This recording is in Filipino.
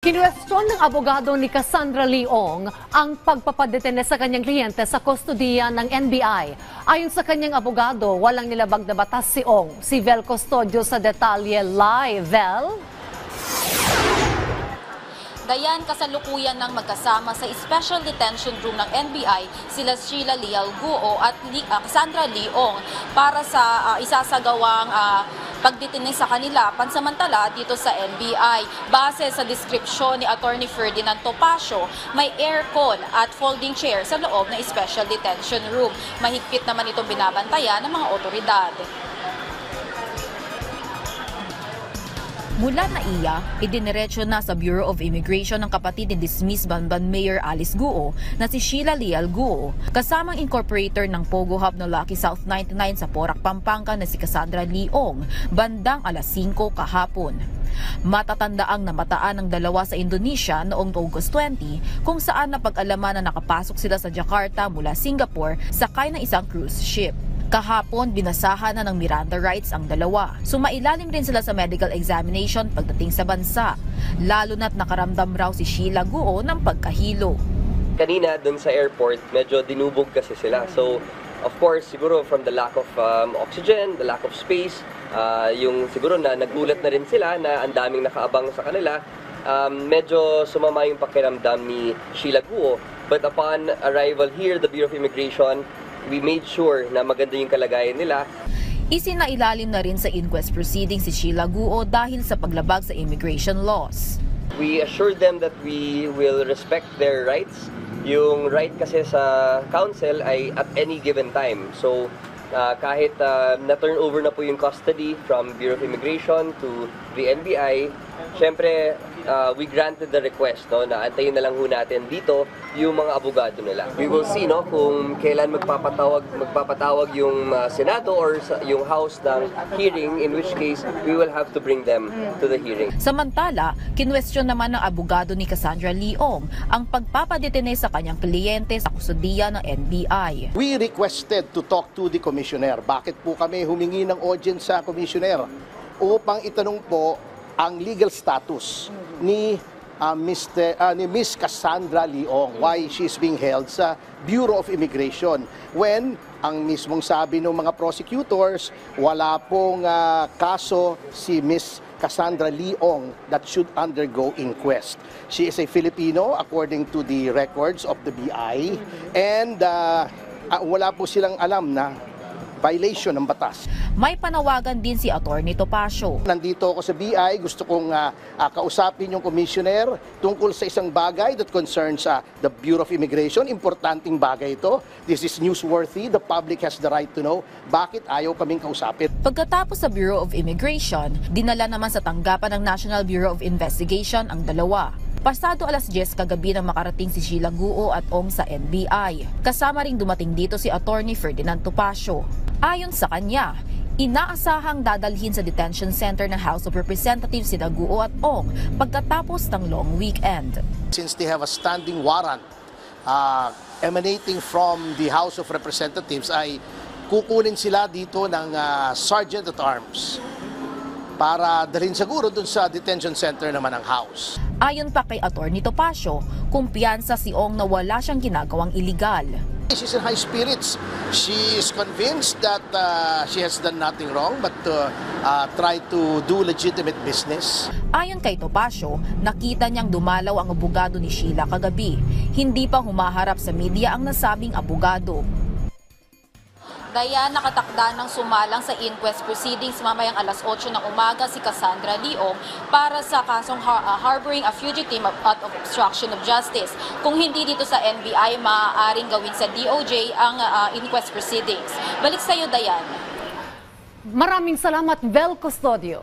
Kinwestiyon ng abogado ni Cassandra Leong ang pagpapadetene sa kanyang kliyente sa kustodiya ng NBI. Ayon sa kanyang abogado, walang nilabag na batas si Ong. Si Vel Custodio sa detalye live. Vel? Dayan, kasalukuyan ng magkasama sa Special Detention Room ng NBI sila Sheila Leal Guo at Cassandra Leong para sa isasagawang pagdetene sa kanila pansamantala dito sa NBI. Base sa deskripsyon ni Attorney Ferdinand Topacio, may aircon at folding chair sa loob ng Special Detention Room. Mahigpit naman itong binabantayan ng mga otoridad. Mula na iya, idiniretso na sa Bureau of Immigration ng kapatid ni dismissed Banban Mayor Alice Guo na si Sheila Leal Guo, kasamang incorporator ng Pogo Hub na Lucky South 99 sa Porac, Pampanga na si Cassandra Leong, bandang alas 5 kahapon. Matatandaang namataan ng dalawa sa Indonesia noong August 20 kung saan napag-alaman na nakapasok sila sa Jakarta mula Singapore sakay ng isang cruise ship. Kahapon, binasahan na ng Miranda rights ang dalawa. Sumailalim rin sila sa medical examination pagdating sa bansa, lalo na't nakaramdam raw si Sheila Guo ng pagkahilo. Kanina dun sa airport, medyo dinubog kasi sila. So, of course, siguro from the lack of oxygen, the lack of space, yung siguro na nagulat na rin sila na ang daming nakaabang sa kanila, medyo sumama yung pakiramdam ni Sheila Guo. But upon arrival here, the Bureau of Immigration, we made sure na maganda yung kalagayan nila. Isinailalim na rin sa inquest proceedings si Sheila Guo dahil sa paglabag sa immigration laws. We assured them that we will respect their rights. Yung right kasi sa counsel ay at any given time. So kahit na-turn over na po yung custody from Bureau of Immigration to the NBI, syempre we granted the request na antayin na lang ho natin dito yung mga abogado nila. We will see kung kailan magpapatawag yung Senado or yung House ng hearing, in which case we will have to bring them to the hearing. Samantala, kinwestiyon naman ng abogado ni Cassandra Leong ang pagpapadetene sa kanyang kliyente sa kustodiya ng NBI. We requested to talk to the Commissioner. Bakit po kami humingi ng audience sa Commissioner? Upang itanong po ang legal status ni Miss Cassandra Leong, why she's being held sa Bureau of Immigration. When ang mismong sabi ng mga prosecutors, wala pong kaso si Miss Cassandra Leong that should undergo inquest. She is a Filipino according to the records of the BI, and wala po silang alam na violation ng batas. May panawagan din si Attorney Topacio. Nandito ako sa BI, gusto kong kausapin yung commissioner tungkol sa isang bagay that concerns the Bureau of Immigration. Importanteng bagay ito. This is newsworthy. The public has the right to know. Bakit ayaw kaming kausapin? Pagkatapos sa Bureau of Immigration, dinala naman sa tanggapan ng National Bureau of Investigation ang dalawa. Pasado alas 10 kagabi nang makarating si Sheila Guo at Ong sa NBI. Kasama ring dumating dito si Attorney Ferdinand Topacio. Ayon sa kanya, inaasahang dadalhin sa detention center ng House of Representatives sina Guo at Ong pagkatapos ng long weekend. Since they have a standing warrant emanating from the House of Representatives, ay kukunin sila dito ng Sergeant at Arms para dalhin siguro dun sa detention center naman ng House. Ayon pa kay Attorney Topacio, kumpiyansa si Ong na wala siyang ginagawang iligal. She's in high spirits. She is convinced that she has done nothing wrong but try to do legitimate business. Ayon kay Topacio, nakita niyang dumalaw ang abogado ni Sheila kagabi. Hindi pa humaharap sa media ang nasabing abogado. Daya nakatakda ng sumalang sa inquest proceedings mamayang alas 8 ng umaga si Cassandra Leong para sa kasong harboring a fugitive out of obstruction of justice. Kung hindi dito sa NBI, maaaring gawin sa DOJ ang inquest proceedings. Balik sa iyo, Dayan. Maraming salamat, Vel Custodio.